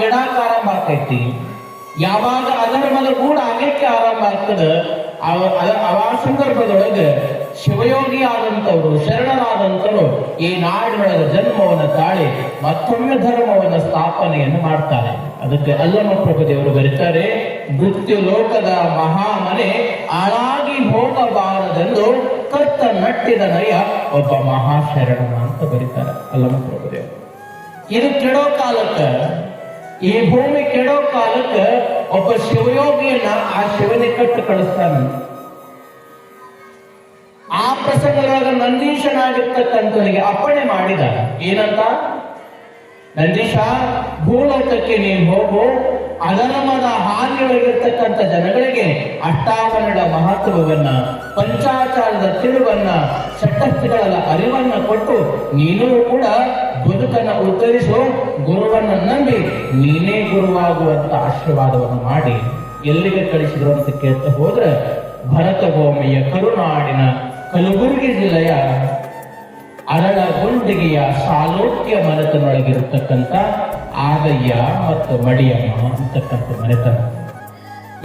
ಕೆಡಾಕ ಆರಂಭ ಆಕೈತಿ, ಯಾವಾಗ ಅಧರ್ಮದ ಗೂಡ ಆಗಕ್ಕೆ ಆರಂಭ ಆಗ್ತದೆ, ಆ ಸಂದರ್ಭದೊಳಗೆ ಶಿವಯೋಗಿ ಆದಂಥವ್ರು, ಶರಣರಾದಂಥವ್ರು ಈ ನಾಡಿನೊಳಗೆ ಜನ್ಮವನ್ನು ತಾಳಿ ಮತ್ತೊಮ್ಮೆ ಧರ್ಮವನ್ನು ಸ್ಥಾಪನೆಯನ್ನು ಮಾಡ್ತಾರೆ. ಅದಕ್ಕೆ ಅಲ್ಲಮಪ್ರಭು ದೇವರು ಬರೀತಾರೆ, ಮೃತ್ಯು ಲೋಕದ ಮಹಾಮನೆ ಆಳಾಗಿ ಹೋಗಬಾರದೆಂದು ಕರ್ತ ನಟ್ಟಿದ ನಯ ಒಬ್ಬ ಮಹಾಶರಣನ ಅಂತ ಬರೀತಾರೆ ಅಲ್ಲಮಪ್ರಭು ದೇವರು. ಇದು ಕೆಡೋ ಕಾಲಕ್ಕೆ, ಈ ಭೂಮಿ ಕೆಡೋ ಕಾಲಕ್ಕೆ ಒಬ್ಬ ಶಿವಯೋಗಿಯನ್ನ ಆ ಶಿವನೇ ಕಟ್ಟು ಕಳಿಸ್ತಾನ. ಆ ಪ್ರಸಂಗದೊಳಗ ನಂದೀಶನಾಗಿರ್ತಕ್ಕಂಥವನಿಗೆ ಅಪ್ಪಣೆ ಮಾಡಿದ, ಏನಂತ? ನಂದೀಶ, ಭೂಲೋಕಕ್ಕೆ ನೀನು ಹೋಗು, ಅಧರ್ಮದ ಹಾನಿಯೊಳಗಿರ್ತಕ್ಕಂಥ ಜನಗಳಿಗೆ ಅಷ್ಟಾವರಣದ ಮಹತ್ವವನ್ನ, ಪಂಚಾಚಾರದ ತಿಳುವನ್ನ, ಷಟ್ಟಸ್ಥಿಗಳ ಅರಿವನ್ನ ಕೊಟ್ಟು ನೀನು ಕೂಡ ಬದುಕನ್ನ ಉತ್ತರಿಸು, ಗುರುವನ್ನ ನಂಬಿ ನೀನೇ ಗುರುವಾಗುವಂತ ಆಶೀರ್ವಾದವನ್ನು ಮಾಡಿ ಎಲ್ಲಿಗೆ ಕಳಿಸಿದ್ರು ಅಂತ ಕೇಳ್ತಾ ಹೋದ್ರೆ, ಭರತ ಭೂಮಿಯ ಕರುನಾಡಿನ ಕಲಬುರಗಿ ಜಿಲ್ಲೆಯ ಅರಳಗುಂಡಿಗೆಯ ಸಾಲೋಕ್ಯ ಮನೆತನೊಳಗಿರತಕ್ಕಂಥ ಆದಯ್ಯ ಮತ್ತು ಮಡಿಯಮ್ಮ ಅಂತಕ್ಕಂಥ ಮನೆತನ.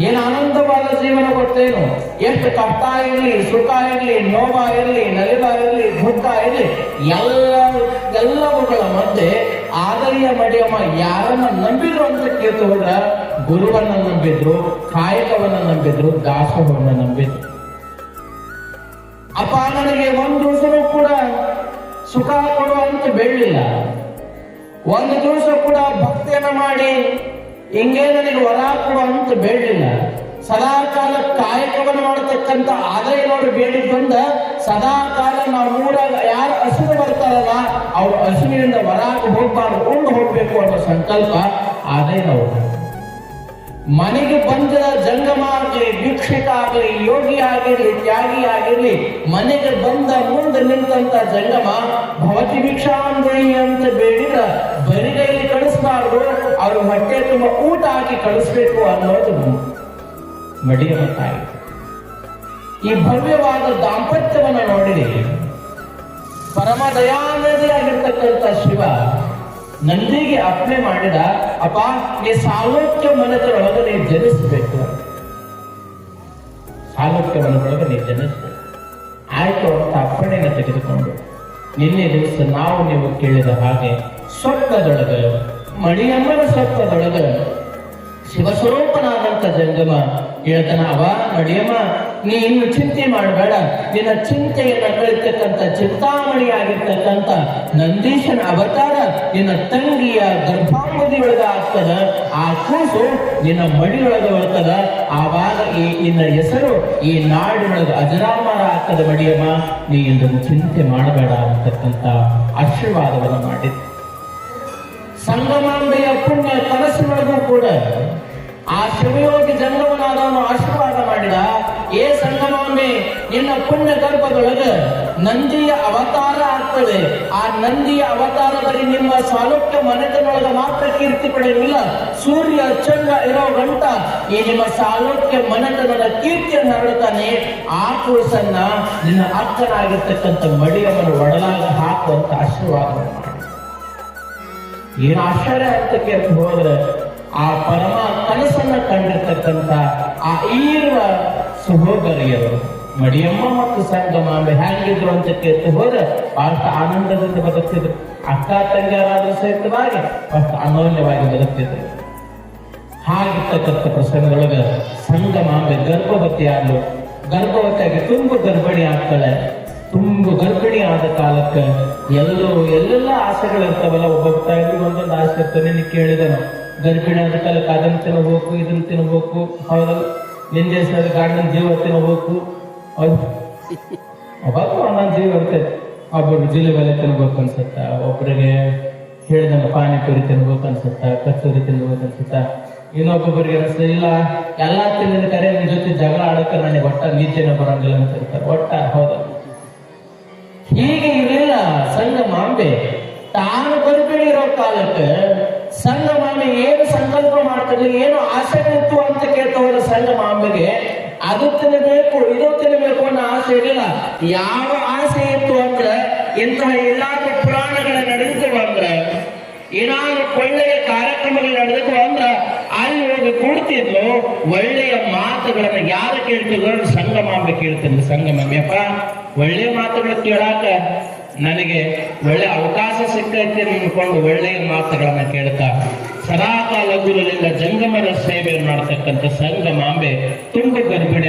ಏನು ಆನಂದವಾದ ಜೀವನ ಗೊತ್ತೇನು? ಎಷ್ಟು ಕಷ್ಟ ಇರಲಿ, ಸುಖ ಇರಲಿ, ನೋವ ಇರಲಿ, ನಲಿವ ಇರಲಿ, ದುಃಖ ಇರಲಿ, ಎಲ್ಲವುಗಳ ಮಧ್ಯೆ ಆದಯ್ಯ ಮಡಿಯಮ್ಮ ಯಾರನ್ನ ನಂಬಿದ್ರು ಅಂತ ಕೇಳ್ತು ಹೋದ್ರ, ಗುರುವನ್ನ ನಂಬಿದ್ರು, ಕಾಯಕವನ್ನ ನಂಬಿದ್ರು, ದಾಸೋಹವನ್ನ ನಂಬಿದ್ರು. ಅಪ್ಪ ನನಗೆ ಒಂದು ದಿವಸವೂ ಕೂಡ ಸುಖ ಕೊಡುವಂತ ಬೆಳ್ಳಿಲ್ಲ, ಒಂದು ದಿವಸ ಕೂಡ ಭಕ್ತಿಯನ್ನ ಮಾಡಿ ಹಿಂಗೆ ನನಗೆ ವರ ಕೊಡುವಂತ ಬೇಡಲಿಲ್ಲ. ಸದಾ ಕಾಲ ಕಾಯಕವನ್ನು ಮಾಡತಕ್ಕಂಥ ಆದಾಯನವರು ಬೇಡಿ ಬಂದ ಸದಾ ಕಾಲ ನಾವು ಮೂರಾಗ ಯಾರು ಹಸಿರು ಬರ್ತಾರಲ್ಲ ಅವ್ರು ಹಸಿವಿನಿಂದ ವರಾಗ ಹೋಗ್ಬಾರ್ದು, ಕೊಂಡು ಹೋಗ್ಬೇಕು ಅನ್ನೋ ಸಂಕಲ್ಪ ಆದಾಯನವರು. ಮನೆಗೆ ಬಂದ ಜಂಗಮ ಆಗಲಿ, ಭಿಕ್ಷಕ ಆಗಲಿ, ಯೋಗಿ ಆಗಿರ್ಲಿ, ತ್ಯಾಗಿ ಆಗಿರ್ಲಿ, ಮನೆಗೆ ಬಂದ ಮುಂದೆ ನಿಂತಂತ ಜಂಗಮ ಭವತಿ ಭಿಕ್ಷಾಂದೇಹಿ ಅಂತ ಬೇಡಿದ್ರ ಬರಿಗೈಲಿ ಕಳಿಸ್ಬಾರ್ದು, ಅವ್ರ ಹೊಟ್ಟೆ ತುಂಬ ಊಟ ಹಾಕಿ ಕಳಿಸ್ಬೇಕು ಅನ್ನೋದು ಮಡಿಯಮ್ಮ ತಾಯಿ. ಈ ಭವ್ಯವಾದ ದಾಂಪತ್ಯವನ್ನು ನೋಡಿರಿ, ಪರಮ ದಯಾನದಿಯಾಗಿರ್ತಕ್ಕಂಥ ಶಿವ ನಂದಿಗೆ ಅಪ್ಪಣೆ ಮಾಡಿದ, ಅಪ್ಪ ನೀ ಸಾಲೋಕ್ಯ ಮನೆತನೊಳಗೆ ನೀವು ಜನಿಸಬೇಕು, ಸಾಲೋಕ್ಯ ಮನೆಯೊಳಗೆ ನೀವು ಜನಿಸ್ಬೇಕು. ಆಯ್ತು ಅಂತ ಅಪ್ಪಣೆಯನ್ನು ತೆಗೆದುಕೊಂಡು ನಿನ್ನೆ ದಿವಸ ನೀವು ಕೇಳಿದ ಹಾಗೆ ಸ್ವಪ್ನದೊಳಗೆ, ಮಣಿಯಮ್ಮನ ಸ್ವಪ್ನದೊಳಗೆ ಶಿವಸ್ವರೂಪನಾದಂಥ ಜಂಗಮ ಹೇಳ್ತಾನ, ಅವ ಮಡಿಯಮ್ಮ ನೀ ಇನ್ನು ಚಿಂತೆ ಮಾಡಬೇಡ, ನಿನ್ನ ಚಿಂತೆಯನ್ನ ಕಳಿತಕ್ಕಂಥ ಚಿಂತಾಮಣಿ ಆಗಿರ್ತಕ್ಕಂಥ ನಂದೀಶನ ಅವತಾರ ನಿನ್ನ ತಂಗಿಯ ಗರ್ಭಾಂಬುದಿಯೊಳಗ ಆಗ್ತದ, ಆ ಕೂಸು ನಿನ್ನ ಮಡಿಯೊಳಗೆ ಬರ್ತದ, ಆವಾಗ ಈ ನಿನ್ನ ಹೆಸರು ಈ ನಾಡಿನೊಳಗೆ ಅಜರಾಮರ ಆಗ್ತದ ಮಡಿಯಮ್ಮ, ನೀ ಇದನ್ನು ಚಿಂತೆ ಮಾಡಬೇಡ ಅಂತಕ್ಕಂಥ ಆಶೀರ್ವಾದವನ್ನು ಮಾಡಿದ. ಸಂಗಮಾಂಬೆಯ ಪುಣ್ಯ ಕನಸಿನೊಳಗೂ ಕೂಡ ಆ ಶಿವಯೋಗಿ ಜಂಗಮನಾದವನು ಆಶೀರ್ವಾದ ಮಾಡಿದ, ಏ ಸಂಗಮಾಂಬೆ ನಿನ್ನ ಪುಣ್ಯ ಗರ್ಭದೊಳಗೆ ನಂದಿಯ ಅವತಾರ ಆಗ್ತದೆ, ಆ ನಂದಿಯ ಅವತಾರದಲ್ಲಿ ನಿಮ್ಮ ಸಾಲೋಕ್ಯ ಮನೆತನೊಳಗೆ ಮಾತ್ರ ಕೀರ್ತಿ ಪಡೆಯುವುದಿಲ್ಲ, ಸೂರ್ಯ ಚಂದ್ರ ಇರೋ ಗಂಟ ಈ ನಿಮ್ಮ ಸಾಲೋಕ್ಯ ಮನೆತನದ ಕೀರ್ತಿಯನ್ನು ಹರಡುತ್ತಾನೆ, ಆ ಕೂಸನ್ನ ನಿನ್ನ ಅಕ್ಕನಾಗಿರ್ತಕ್ಕಂಥ ಮಡಿಯಮ್ಮನ ಒಡಲಾಗ ಹಾಕುವಂತ ಆಶೀರ್ವಾದವನ್ನು ಮಾಡಿ. ಏನು ಆಶ್ಚರ್ಯ ಅಂತ ಕೇಳ್ತು ಹೋದ್ರೆ, ಆ ಪರಮ ಕನಸನ್ನ ಕಂಡಿರ್ತಕ್ಕಂಥ ಆ ಈರುವ ಸಹೋದರಿಯರು ಮಡಿಯಮ್ಮ ಮತ್ತು ಸಂಗಮಾಂಬೆ ಹೇಗಿದ್ರು ಅಂತ ಕೇಳ್ತು ಹೋದ್ರೆ ಬಹಳ ಆನಂದದಿಂದ ಬದುಕ್ತಿದ್ರು. ಅಕ್ಕ ತಂಗಿಯರಾದ್ರೂ ಸಹಿತವಾಗಿ ಬಹಳ ಅನೋನ್ಯವಾಗಿ ಬದುಕ್ತಿದ್ರು. ಹಾಗಿರ್ತಕ್ಕಂಥ ಪ್ರಸಂಗದೊಳಗೆ ಸಂಗಮಾಂಬೆ ಗರ್ಭವತಿಯಾಗಲು, ಗರ್ಭವತಿಯಾಗಿ ತುಂಬು ಗರ್ಭಿಣಿ ಆಗ್ತಾಳೆ. ತುಂಬು ಗರ್ಭಿಣಿ ಆದ ಕಾಲಕ್ಕೆ ಎಲ್ಲೆಲ್ಲ ಆಸೆಗಳಿರ್ತಾವಲ್ಲ, ಒಬ್ಬೊಬ್ಬ ತಾಯಿಗೂ ಒಂದೊಂದು ಆಸೆ ಇರ್ತಾನೆ. ನೀನು ಕೇಳಿದನು, ಗರ್ಭಿಣಿ ಆದ ಕಾಲಕ್ಕೆ ಅದನ್ನು ತಿನ್ನಬೇಕು, ಇದನ್ನು ತಿನ್ನಬೇಕು, ಹೌದಲ್ಲ, ನಿಂದೆ ಸರಿ ಗಾಡಿನ ಜೀವ ತಿನ್ನಬೇಕು, ಹೌದು, ಅವಾಗ ಒಂದೊಂದು ಜೀವ ಇರ್ತೈತೆ. ಒಬ್ಬರು ಜಿಲೇಬಿ ತಿನ್ಬೇಕು ಅನ್ಸುತ್ತ, ಒಬ್ಬರಿಗೆ ಹೇಳಿದನು ಪಾನಿಪುರಿ ತಿನ್ಬೇಕು ಅನ್ಸುತ್ತ, ಕಚೋರಿ ತಿನ್ಬೇಕು ಅನ್ಸುತ್ತ, ಇನ್ನೊಬ್ಬೊಬ್ಬರಿಗೆ ಅನ್ಸುತ್ತೆ ಇಲ್ಲ ಎಲ್ಲಾ ತಿನ್ನಿದ ಕರೆ ನಿನ್ ಜೊತೆ ಜಗಳ ಆಡಕ್ಕೆ ನನಗೆ ಒಟ್ಟ ನೀಚೆನ ಬರೋಂಗಿಲ್ಲ ಅಂತ ಇರ್ತಾರೆ. ಒಟ್ಟ ಹೌದಲ್ಲ, ಹೀಗೆ ಇರಲಿಲ್ಲ ಸಂಗಮಾಂಬೆ. ತಾನು ಗರ್ಭಿಣಿ ಇರೋ ಕಾಲಕ್ಕೆ ಸಂಗಮಾಂಬೆ ಏನು ಸಂಕಲ್ಪ ಮಾಡ್ತಿರ್ಲಿ, ಏನು ಆಸೆಗಳಿತ್ತು ಅಂತ ಕೇಳ್ತಾ ಹೋದ ಸಂಗಮಾಂಬೆಗೆ ಅದು ತಿನ್ನಬೇಕು, ಇದು ತಿನ್ನಬೇಕು ಅನ್ನೋ ಆಸೆ ಇರಲಿಲ್ಲ. ಯಾವ ಆಸೆ ಇತ್ತು ಅಂದ್ರೆ, ಇಂತಹ ಇಲಾಖೆ ಪುರಾಣಗಳ ನಡೆಯುತ್ತೇವೆ ಅಂದ್ರೆ ಏನಾದ್ರು ಒಳ್ಳೆಯ ಕಾರ್ಯಕ್ರಮಗಳು ನಡೆದಕ್ಕೂ ಅಂದ್ರ ಅಲ್ಲಿ ಹೋಗಿ ಕೂಡ್ತಿದ್ಲು. ಒಳ್ಳೆಯ ಮಾತುಗಳನ್ನ ಯಾರು ಕೇಳ್ತಿದ್ರು? ಸಂಗಮಾಂಬೆ ಕೇಳ್ತಿದ್ಲು. ಸಂಗಮಾಂಬೆಪ್ಪ, ಒಳ್ಳೆಯ ಮಾತುಗಳು ಕೇಳಾಕ ನನಗೆ ಒಳ್ಳೆ ಅವಕಾಶ ಸಿಕ್ಕೈತೆ ಅನ್ಕೊಂಡು ಒಳ್ಳೆಯ ಮಾತುಗಳನ್ನ ಕೇಳ್ತಾ ಸದಾಕಾಲ ಗುರುಲಿಂಗ ಜಂಗಮರ ಸೇವೆ ಮಾಡ್ತಕ್ಕಂಥ ಸಂಗಮಾಂಬೆ ತುಂಬ ಗರ್ಭಿಣಿ